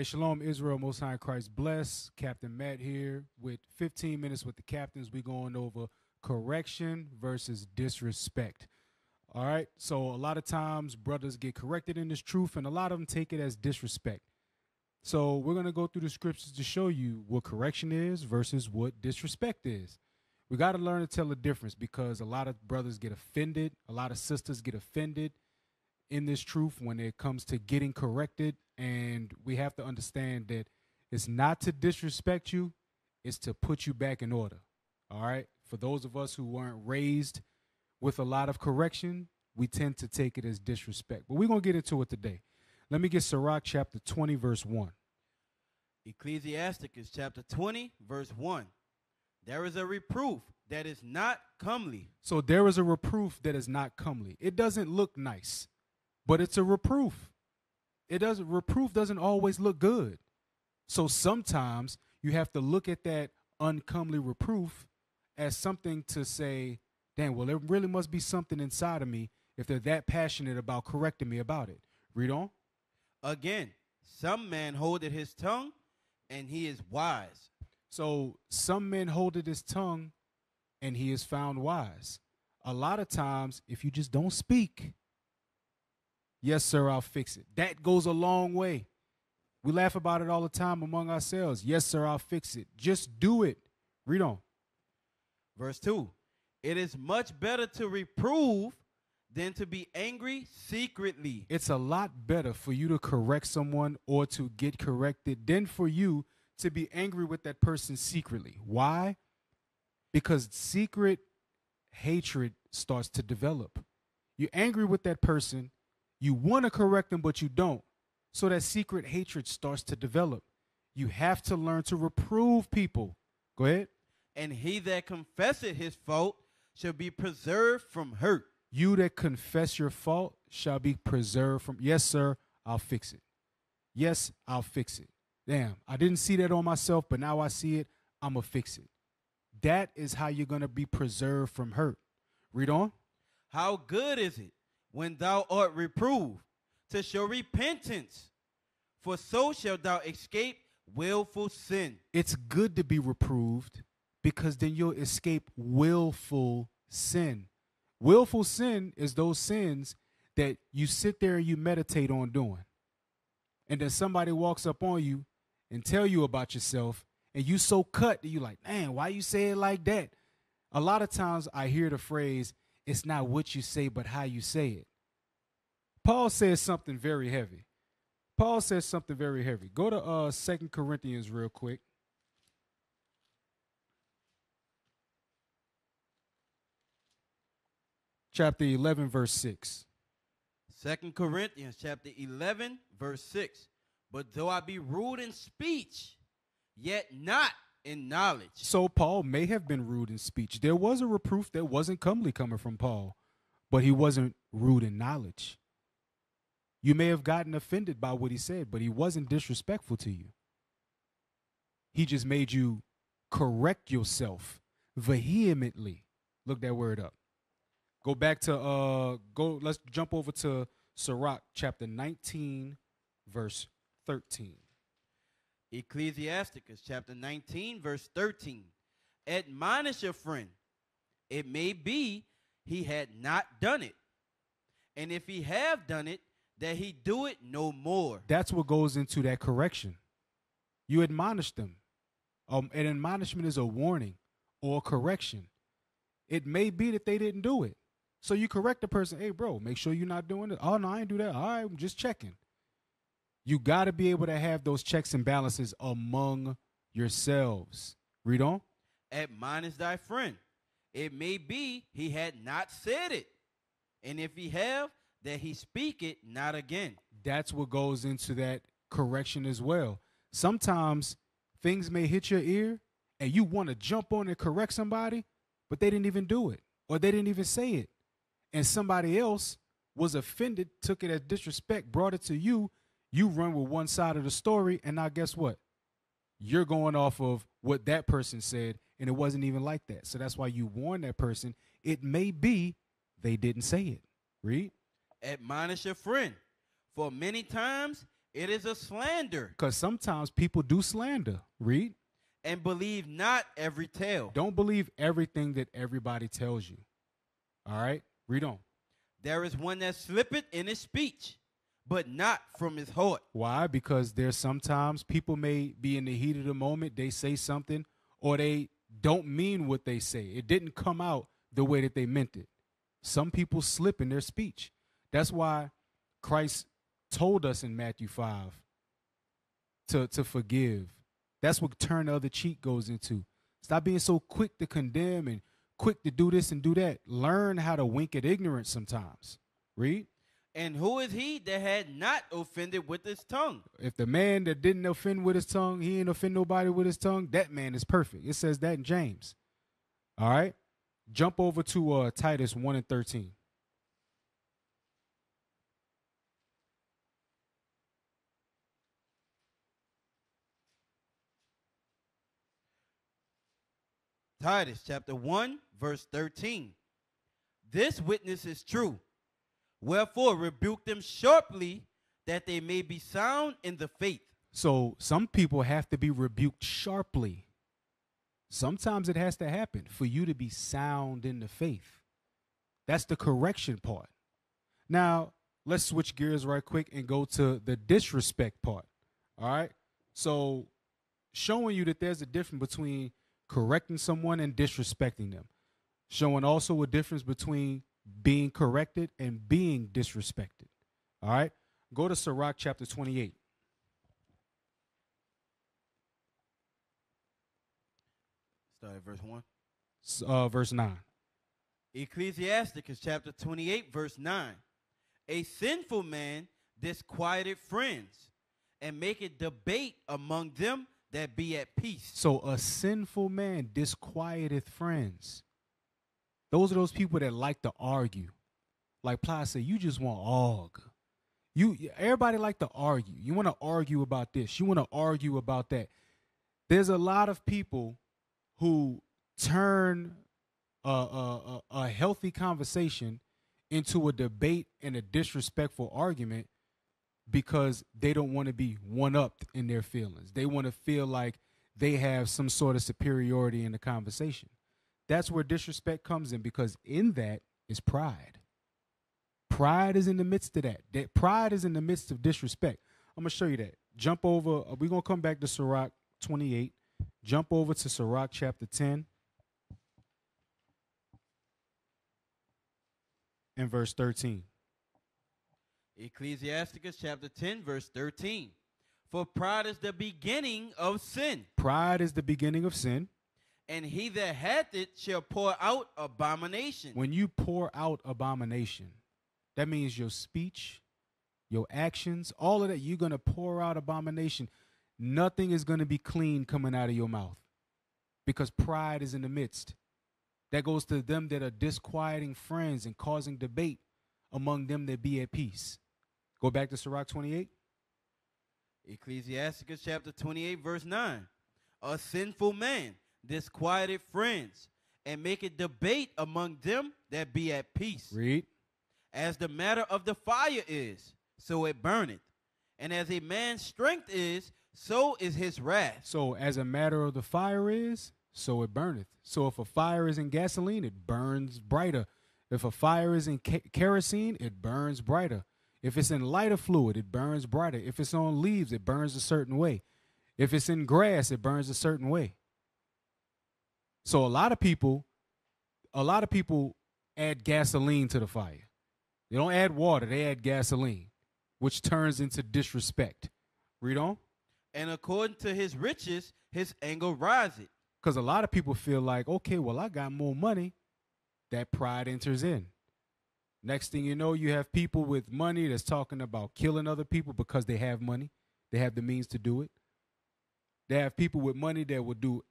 Hey, Shalom, Israel, Most High in Christ bless. Captain Matt here with 15 minutes with the captains. We going over correction versus disrespect. All right, so a lot of times brothers get corrected in this truth, and a lot of them take it as disrespect. So we're going to go through the scriptures to show you what correction is versus what disrespect is. We got to learn to tell the difference because a lot of brothers get offended. A lot of sisters get offended in this truth when it comes to getting corrected. And we have to understand that it's not to disrespect you, it's to put you back in order. All right. For those of us who weren't raised with a lot of correction, we tend to take it as disrespect. But we're going to get into it today. Let me get Sirach chapter 20, verse 1. Ecclesiasticus chapter 20, verse 1. There is a reproof that is not comely. So there is a reproof that is not comely. It doesn't look nice, but it's a reproof. Reproof doesn't always look good. So sometimes you have to look at that uncomely reproof as something to say, dang, well, there really must be something inside of me if they're that passionate about correcting me about it. Read on. Again, some man holdeth his tongue, and he is wise. So some men holdeth his tongue, and he is found wise. A lot of times, if you just don't speak, yes, sir, I'll fix it. That goes a long way. We laugh about it all the time among ourselves. Yes, sir, I'll fix it. Just do it. Read on. Verse 2. It is much better to reprove than to be angry secretly. It's a lot better for you to correct someone or to get corrected than for you to be angry with that person secretly. Why? Because secret hatred starts to develop. You're angry with that person. You want to correct them, but you don't. So that secret hatred starts to develop. You have to learn to reprove people. Go ahead. And he that confesseth his fault shall be preserved from hurt. You that confess your fault shall be preserved from, yes, sir, I'll fix it. Yes, I'll fix it. Damn, I didn't see that on myself, but now I see it, I'm going to fix it. That is how you're going to be preserved from hurt. Read on. How good is it when thou art reproved to show repentance, for so shalt thou escape willful sin. It's good to be reproved because then you'll escape willful sin. Willful sin is those sins that you sit there and you meditate on doing. And then somebody walks up on you and tell you about yourself, and you so cut that you like, man, why you say it like that? A lot of times I hear the phrase, it's not what you say, but how you say it. Paul says something very heavy. Paul says something very heavy. Go to 2 Corinthians real quick. Chapter 11, verse 6. 2 Corinthians chapter 11, verse 6. But though I be rude in speech, yet not in knowledge. So Paul may have been rude in speech. There was a reproof that wasn't comely coming from Paul, but he wasn't rude in knowledge. You may have gotten offended by what he said, but he wasn't disrespectful to you. He just made you correct yourself vehemently. Look that word up. Go back to, let's jump over to Sirach chapter 19, verse 13. Ecclesiasticus chapter 19, verse 13. Admonish a friend. It may be he had not done it. And if he have done it, that he do it no more. That's what goes into that correction. You admonish them. An admonishment is a warning or a correction. It may be that they didn't do it. So you correct the person, hey, bro, make sure you're not doing it. Oh, no, I ain't do that. All right, I'm just checking. You got to be able to have those checks and balances among yourselves. Read on. Admonish thy friend. It may be he had not said it. And if he have, that he speak it not again. That's what goes into that correction as well. Sometimes things may hit your ear and you want to jump on and correct somebody, but they didn't even do it or they didn't even say it. And somebody else was offended, took it as disrespect, brought it to you. You run with one side of the story, and now guess what? You're going off of what that person said, and it wasn't even like that. So that's why you warn that person. It may be they didn't say it. Read. Admonish a friend, for many times It is a slander. Because sometimes people do slander. Read. And believe not every tale. Don't believe everything that everybody tells you. All right? Read on. There is one that slippeth in his speech, but not from his heart. Why? Because there's sometimes people may be in the heat of the moment, they say something, or they don't mean what they say. It didn't come out the way that they meant it. Some people slip in their speech. That's why Christ told us in Matthew 5 to forgive. That's what turn the other cheek goes into. Stop being so quick to condemn and quick to do this and do that. Learn how to wink at ignorance sometimes. Read. And who is he that had not offended with his tongue? If the man that didn't offend with his tongue, he ain't offend nobody with his tongue, that man is perfect. It says that in James. All right? Jump over to Titus 1 and 13. Titus chapter 1, verse 13. This witness is true. Wherefore rebuke them sharply, that they may be sound in the faith. So some people have to be rebuked sharply. Sometimes it has to happen for you to be sound in the faith. That's the correction part. Now, let's switch gears right quick and go to the disrespect part. All right? So showing you that there's a difference between correcting someone and disrespecting them. Showing also a difference between being corrected and being disrespected. All right? Go to Sirach chapter 28. Start at verse 1. Verse 9. Ecclesiasticus chapter 28, verse 9. A sinful man disquieted friends, and maketh debate among them that be at peace. So a sinful man disquieteth friends. Those are those people that like to argue. Like Ply said, you just want argue. Everybody like to argue. You want to argue about this. You want to argue about that. There's a lot of people who turn a healthy conversation into a debate and a disrespectful argument because they don't want to be one-upped in their feelings. They want to feel like they have some sort of superiority in the conversation. That's where disrespect comes in, because in that is pride. Pride is in the midst of that. Pride is in the midst of disrespect. I'm going to show you that. Jump over. We're going to come back to Sirach 28. Jump over to Sirach chapter 10 and verse 13. Ecclesiasticus chapter 10, verse 13. For pride is the beginning of sin. Pride is the beginning of sin. And he that hath it shall pour out abomination. When you pour out abomination, that means your speech, your actions, all of that, you're going to pour out abomination. Nothing is going to be clean coming out of your mouth because pride is in the midst. That goes to them that are disquieting friends and causing debate among them that be at peace. Go back to Sirach 28. Ecclesiasticus chapter 28, verse 9. A sinful man disquieted friends, and maketh debate among them that be at peace. Read. As the matter of the fire is, so it burneth. And as a man's strength is, so is his wrath. So as a matter of the fire is, so it burneth. So if a fire is in gasoline, it burns brighter. If a fire is in kerosene, it burns brighter. If it's in lighter fluid, it burns brighter. If it's on leaves, it burns a certain way. If it's in grass, it burns a certain way. So a lot of people add gasoline to the fire. They don't add water, they add gasoline, which turns into disrespect. Read on. And according to his riches, his anger riseth. Because a lot of people feel like, okay, well, I got more money. That pride enters in. Next thing you know, you have people with money that's talking about killing other people because they have money. They have the means to do it. They have people with money that will do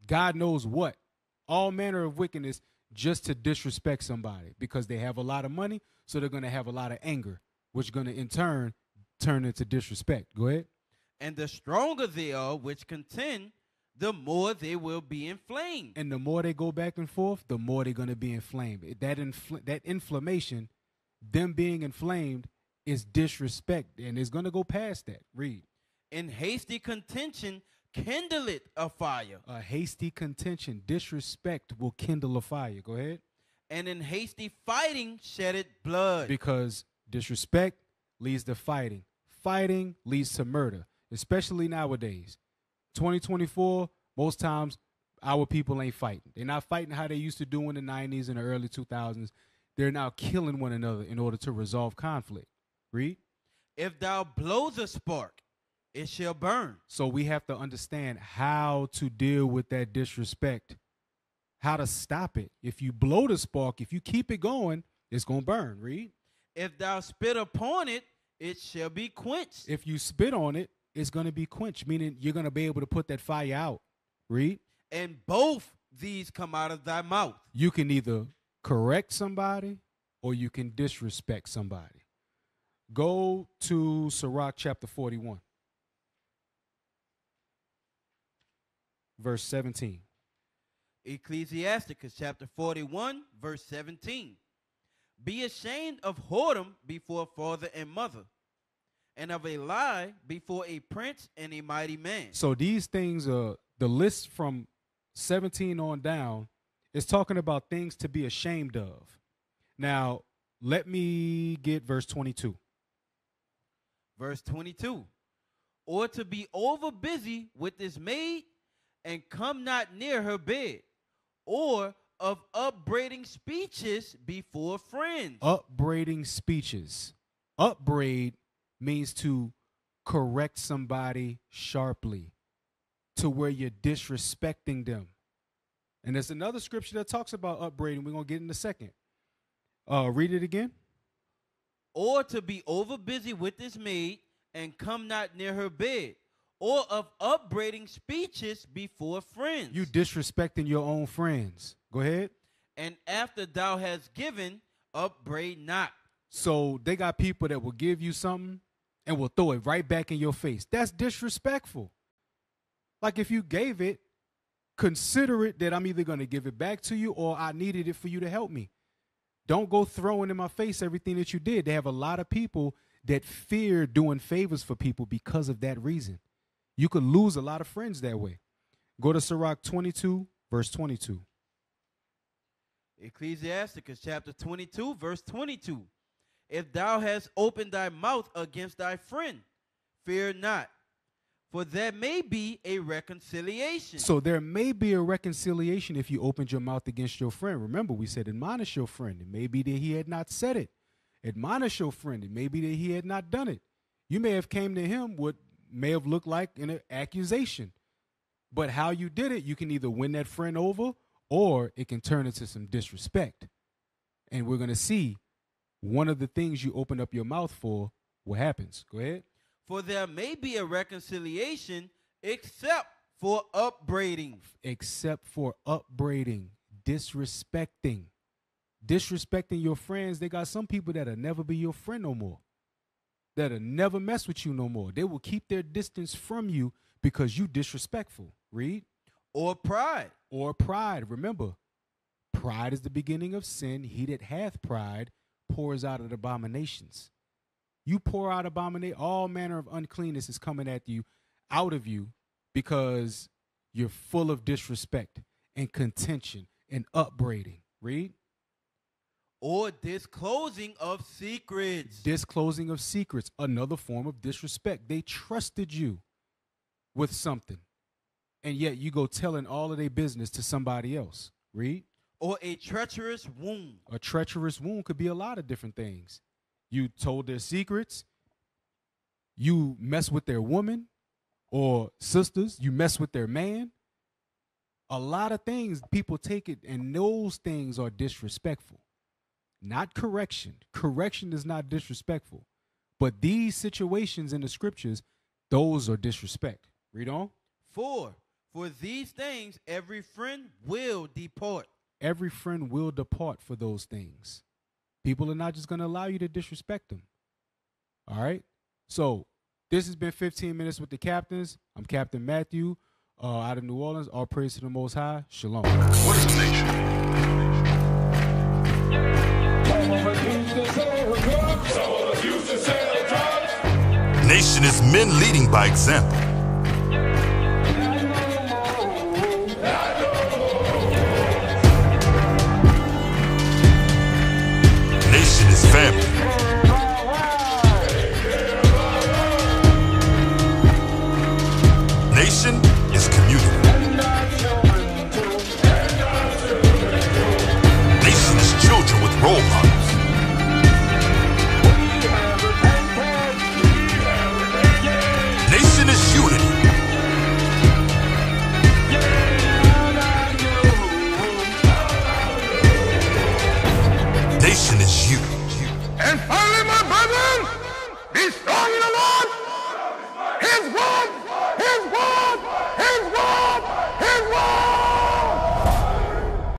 God knows what, all manner of wickedness just to disrespect somebody because they have a lot of money, so they're going to have a lot of anger, which is going to in turn into disrespect. Go ahead. And the stronger they are which contend, the more they will be inflamed. And the more they go back and forth, the more they're going to be inflamed. That inflammation, them being inflamed, is disrespect, and it's going to go past that. Read. In hasty contention, kindleth a fire. A hasty contention, disrespect will kindle a fire. Go ahead. And in hasty fighting, sheddeth blood. Because disrespect leads to fighting. Fighting leads to murder, especially nowadays. 2024, most times our people ain't fighting. They're not fighting how they used to do in the 90s and the early 2000s. They're now killing one another in order to resolve conflict. Read. If thou blows a spark, it shall burn. So we have to understand how to deal with that disrespect, how to stop it. If you blow the spark, if you keep it going, it's going to burn. Read. If thou spit upon it, it shall be quenched. If you spit on it, it's going to be quenched, meaning you're going to be able to put that fire out. Read. And both these come out of thy mouth. You can either correct somebody or you can disrespect somebody. Go to Sirach chapter 41, verse 17. Ecclesiasticus chapter 41, verse 17. Be ashamed of whoredom before father and mother, and of a lie before a prince and a mighty man. So these things are the list from 17 on down is talking about things to be ashamed of. Now, let me get verse 22. Verse 22. Or to be over busy with his maid and come not near her bed, or of upbraiding speeches before friends. Upbraiding speeches. Upbraid means to correct somebody sharply to where you're disrespecting them. And there's another scripture that talks about upbraiding. We're going to get in a second. Read it again. Or to be over busy with his maid and come not near her bed, or of upbraiding speeches before friends. You disrespecting your own friends. Go ahead. And after thou hast given, upbraid not. So they got people that will give you something and will throw it right back in your face. That's disrespectful. Like if you gave it, consider it that I'm either going to give it back to you or I needed it for you to help me. Don't go throwing in my face everything that you did. They have a lot of people that fear doing favors for people because of that reason. You could lose a lot of friends that way. Go to Sirach 22, verse 22. Ecclesiasticus chapter 22, verse 22. If thou hast opened thy mouth against thy friend, fear not, for there may be a reconciliation. So there may be a reconciliation if you opened your mouth against your friend. Remember, we said admonish your friend. It may be that he had not said it. Admonish your friend. It may be that he had not done it. You may have came to him what may have looked like an accusation. But how you did it, you can either win that friend over or it can turn into some disrespect. And we're going to see one of the things you open up your mouth for, what happens. Go ahead. For there may be a reconciliation except for upbraiding. Except for upbraiding, disrespecting. Disrespecting your friends. They got some people that'll never be your friend no more. That'll never mess with you no more. They will keep their distance from you because you disrespectful. Read. Or pride. Or pride. Remember, pride is the beginning of sin. He that hath pride pours out of abominations. You pour out abomination, all manner of uncleanness is coming at you, out of you, because you're full of disrespect and contention and upbraiding. Read. Or disclosing of secrets. Disclosing of secrets, another form of disrespect. They trusted you with something, and yet you go telling all of their business to somebody else. Read. Or a treacherous wound. A treacherous wound could be a lot of different things. You told their secrets. You mess with their woman or sisters. You mess with their man. A lot of things, people take it, and those things are disrespectful. Not correction. Correction is not disrespectful. But these situations in the scriptures, those are disrespect. Read on. For these things every friend will depart. Every friend will depart for those things. People are not just going to allow you to disrespect them. All right? So this has been 15 Minutes with the Captains. I'm Captain Matthew out of New Orleans. All praise to the Most High. Shalom. What is a nation? Nation is men leading by example.